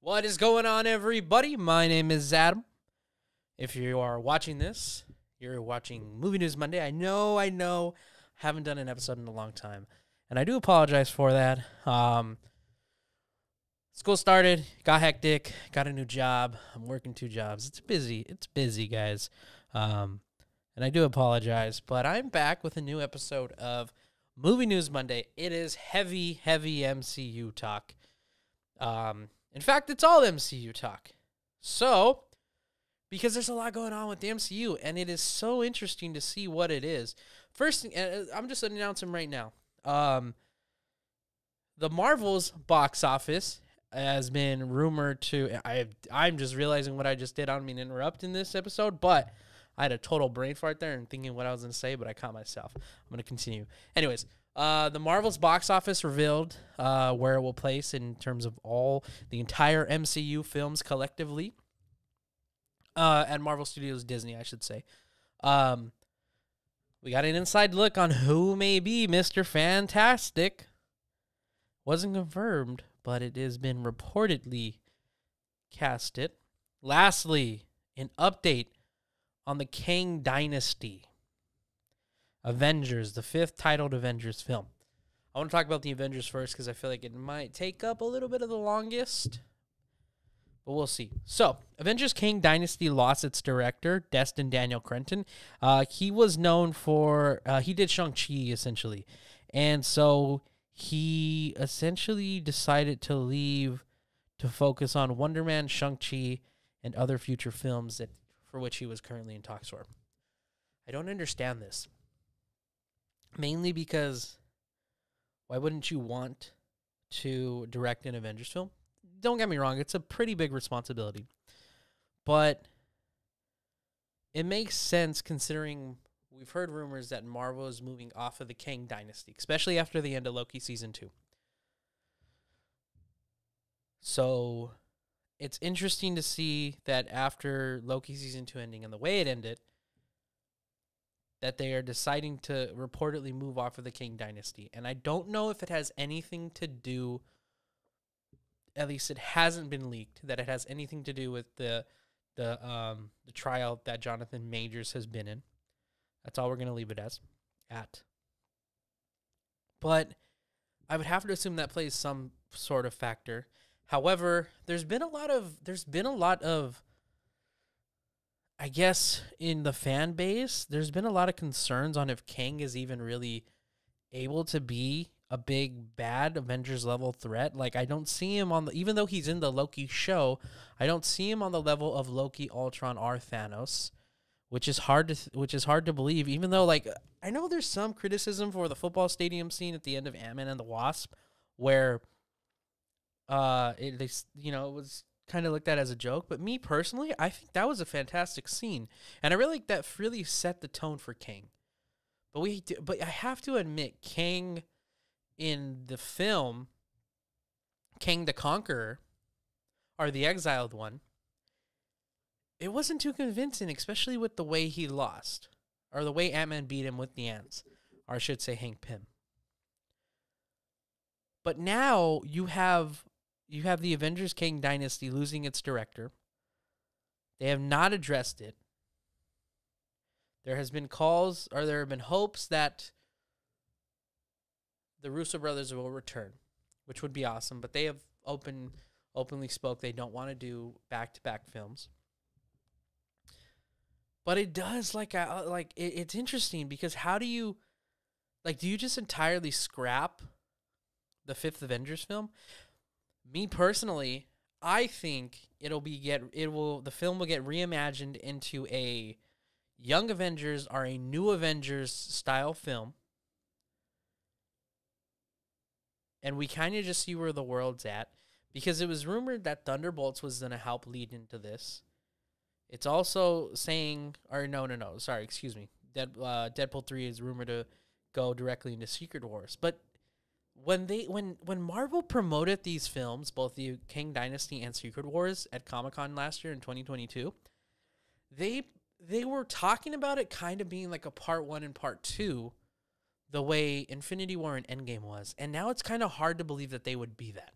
What is going on, everybody? My name is Adam. If you are watching this, you're watching Movie News Monday. I know, haven't done an episode in a long time, and I do apologize for that. School started, got hectic, got a new job. I'm working 2 jobs. It's busy, guys. And I do apologize, but I'm back with a new episode of Movie News Monday. It is heavy MCU talk. In fact, it's all MCU talk. So, because there's a lot going on with the MCU, and it is so interesting to see what it is. First, I'm just announcing right now. The Marvel's box office has been rumored to. I'm just realizing what I just did. I don't mean to interrupt in this episode, but I had a total brain fart there and thinking what I was going to say, but I caught myself. I'm going to continue. Anyways, the Marvel's box office revealed where it will place in terms of all the entire MCU films collectively. At Marvel Studios Disney, I should say. We got an inside look on who may be Mr. Fantastic. Wasn't confirmed, but it has been reportedly casted. Lastly, an update on the Kang Dynasty. Avengers, the 5th titled Avengers film. I want to talk about the Avengers first because I feel like it might take up a little bit of the longest, but we'll see. So, Avengers Kang Dynasty lost its director, Destin Daniel Cretton. He was known for, he did Shang-Chi, essentially. And so, he essentially decided to leave to focus on Wonder Man, Shang-Chi, and other future films for which he was currently in talks for. I don't understand this. Mainly because why wouldn't you want to direct an Avengers film? Don't get me wrong, it's a pretty big responsibility. But it makes sense considering we've heard rumors that Marvel is moving off of the Kang Dynasty, especially after the end of Loki Season 2. So it's interesting to see that after Loki Season 2 ending and the way it ended, that they are deciding to reportedly move off of the Kang Dynasty. And I don't know if it has anything to do, at least it hasn't been leaked, that it has anything to do with the trial that Jonathan Majors has been in. That's all we're going to leave it at. But I would have to assume that plays some sort of factor. However, there's been a lot of I guess in the fan base, there's been a lot of concerns on if Kang is even really able to be a big, bad Avengers level threat. Like, I don't see him even though he's in the Loki show, I don't see him on the level of Loki, Ultron, or Thanos, which is hard to believe, even though, like, I know there's some criticism for the football stadium scene at the end of Ant-Man and the Wasp, where, it was kind of looked at as a joke, but me personally, I think that was a fantastic scene, and I really like that. Really set the tone for Kang. But I have to admit, Kang in the film, Kang the Conqueror, or the Exiled One, it wasn't too convincing, especially with the way he lost, or the way Ant-Man beat him with the ants, or I should say Hank Pym. But now you have the Avengers Kang Dynasty losing its director. They have not addressed it. There have been hopes that the Russo brothers will return, which would be awesome, but they have openly spoke they don't want to do back-to-back films. But it does, it's interesting because how do you just entirely scrap the 5th Avengers film? Me personally, I think the film will get reimagined into a Young Avengers or a New Avengers style film. And we kind of just see where the world's at, because it was rumored that Thunderbolts was going to help lead into this. It's also saying, Deadpool 3 is rumored to go directly into Secret Wars. But when Marvel promoted these films, both the Kang Dynasty and Secret Wars at Comic-Con last year in 2022, they were talking about it kind of being like a part 1 and part 2, the way Infinity War and Endgame was. And now it's kind of hard to believe that they would be that.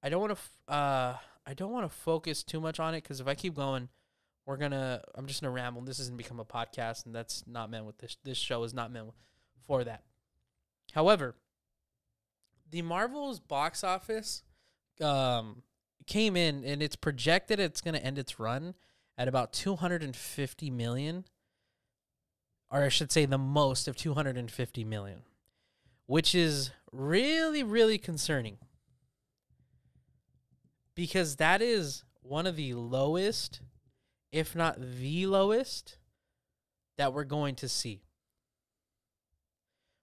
I don't want to I don't want to focus too much on it because if I keep going, I'm just gonna ramble. This isn't become a podcast, and that's not meant with this. This show is not meant for that. However, the Marvel's box office came in, and it's projected it's gonna end its run at about 250 million, or I should say the most of 250 million, which is really, really concerning because that is one of the lowest, if not the lowest, that we're going to see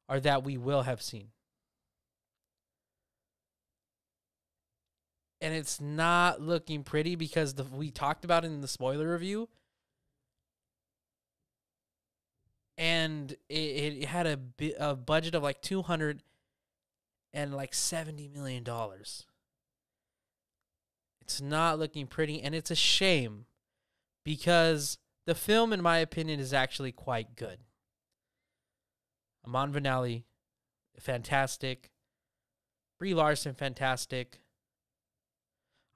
or that we will have seen. And it's not looking pretty because we talked about it in the spoiler review. And it had a budget of like $270 million. It's not looking pretty, and it's a shame because the film, in my opinion, is actually quite good. Amon Vanelli, fantastic. Brie Larson, fantastic.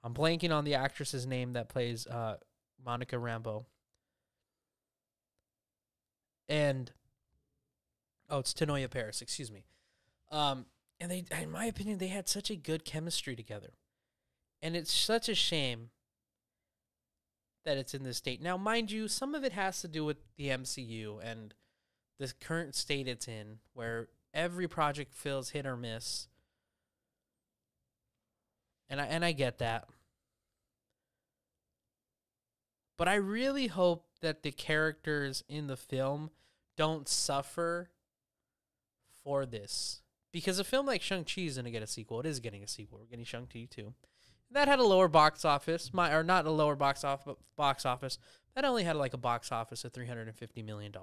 I'm blanking on the actress's name that plays Monica Rambeau. And it's Tanoia Paris, excuse me. And they, in my opinion, they had such a good chemistry together. And it's such a shame that it's in this state. Now, mind you, some of it has to do with the MCU and the current state it's in, where every project feels hit or miss. And I get that. But I really hope that the characters in the film don't suffer for this. Because a film like Shang-Chi is going to get a sequel. It is getting a sequel. We're getting Shang-Chi too. That had a lower box office. Not a lower box office. That only had like a box office of $350 million.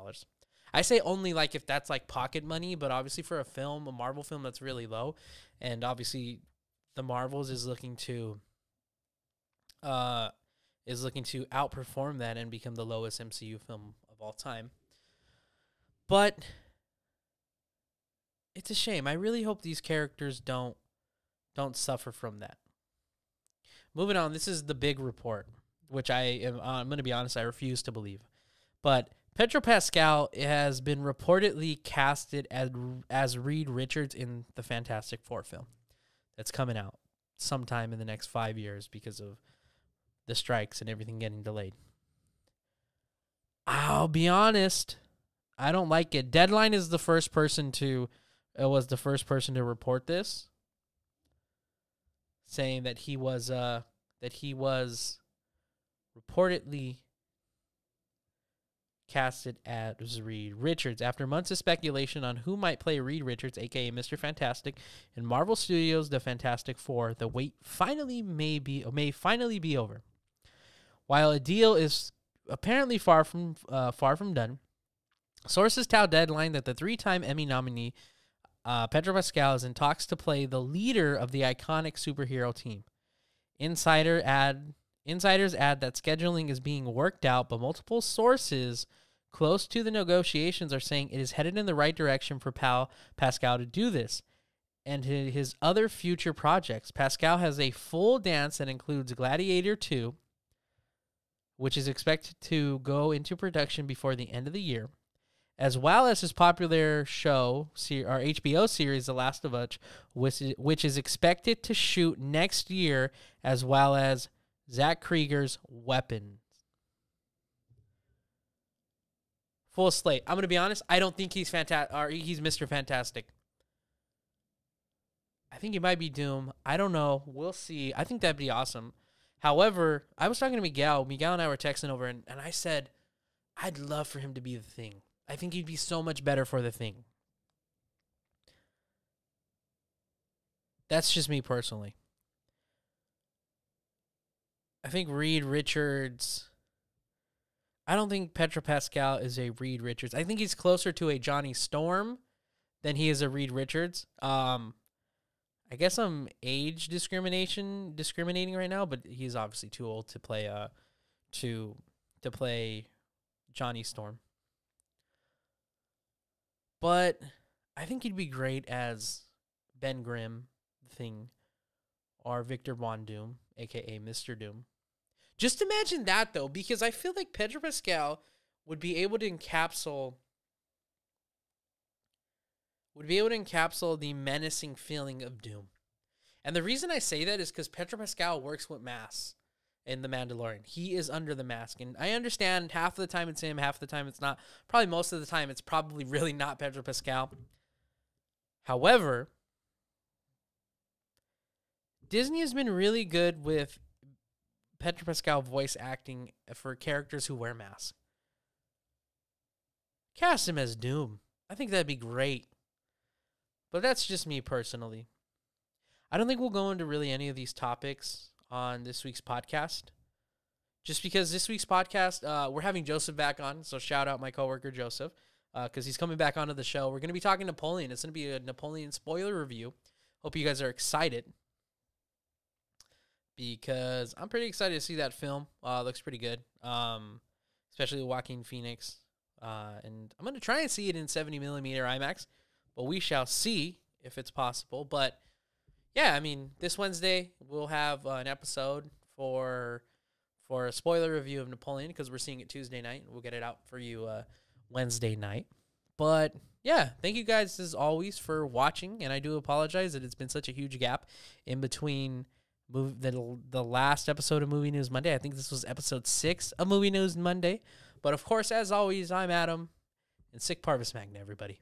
I say only like if that's like pocket money, but obviously for a Marvel film, that's really low. And obviously the Marvels is looking to outperform that and become the lowest MCU film of all time. But it's a shame. I really hope these characters don't suffer from that. Moving on, this is the big report, which I'm going to be honest, I refuse to believe. But Pedro Pascal has been reportedly casted as Reed Richards in the Fantastic Four film that's coming out sometime in the next 5 years because of the strikes and everything getting delayed. I'll be honest, I don't like it. Deadline is the first person to report this, saying that he was reportedly casted as Reed Richards. After months of speculation on who might play Reed Richards, aka Mr. Fantastic, in Marvel Studios' The Fantastic Four, the wait may finally be over. While a deal is apparently far from done, sources tell Deadline that the 3-time Emmy nominee Pedro Pascal is in talks to play the leader of the iconic superhero team. Insiders add that scheduling is being worked out, but multiple sources close to the negotiations are saying it is headed in the right direction for Pascal to do this. And his other future projects, Pascal has a full dance that includes Gladiator 2, which is expected to go into production before the end of the year, as well as his popular show, or HBO series, The Last of Us, which is expected to shoot next year, as well as Zach Krieger's Weapons. Full slate. I'm going to be honest, I don't think he's fantastic, or he's Mr. Fantastic. I think he might be Doom. I don't know. We'll see. I think that'd be awesome. However, I was talking to Miguel. Miguel and I were texting over, and I said, I'd love for him to be the Thing. I think he'd be so much better for the Thing. That's just me personally. I think Reed Richards... I don't think Pedro Pascal is a Reed Richards. I think he's closer to a Johnny Storm than he is a Reed Richards. I guess I'm discriminating right now, but he's obviously too old to play to play Johnny Storm. But I think he'd be great as Ben Grimm, Thing, or Victor Von Doom, aka Mr. Doom. Just imagine that though, because I feel like Pedro Pascal would be able to encapsulate the menacing feeling of Doom. And the reason I say that is because Pedro Pascal works with masks in The Mandalorian. He is under the mask. And I understand half of the time it's him, half of the time it's not. Probably most of the time it's probably really not Pedro Pascal. However, Disney has been really good with Pedro Pascal voice acting for characters who wear masks. Cast him as Doom. I think that'd be great. But that's just me personally. I don't think we'll go into really any of these topics on this week's podcast. Just because this week's podcast, we're having Joseph back on. So shout out my coworker, Joseph, because he's coming back onto the show. We're going to be talking Napoleon. It's going to be a Napoleon spoiler review. Hope you guys are excited, because I'm pretty excited to see that film. Looks pretty good, especially with Joaquin Phoenix. And I'm going to try and see it in 70mm IMAX, but we shall see if it's possible. But yeah, I mean, this Wednesday we'll have an episode for a spoiler review of Napoleon, because we're seeing it Tuesday night. We'll get it out for you Wednesday night. But yeah, thank you guys as always for watching, and I do apologize that it's been such a huge gap in between the last episode of Movie News Monday. I think this was episode 6 of Movie News Monday. But of course, as always, I'm Adam, and Sic Parvis Magna, everybody.